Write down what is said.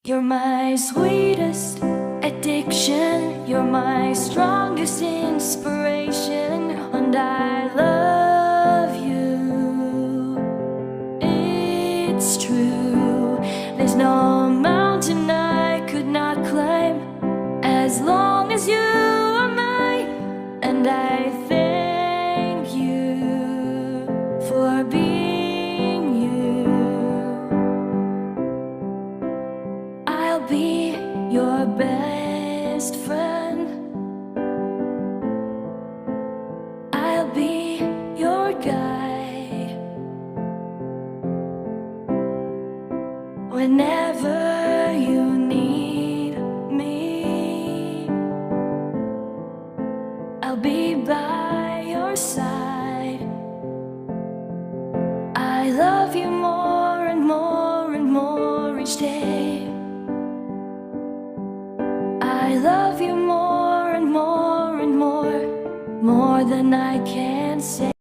You're my sweetest addiction, you're my strongest inspiration, and I love you. It's true, there's no mountain I could not climb as long as you are mine, and I thank you for being you. I'll be your best friend, I'll be your guide whenever you need me. I'll be by your side. I love you more and more and more each day. I love you more and more and more than I can say.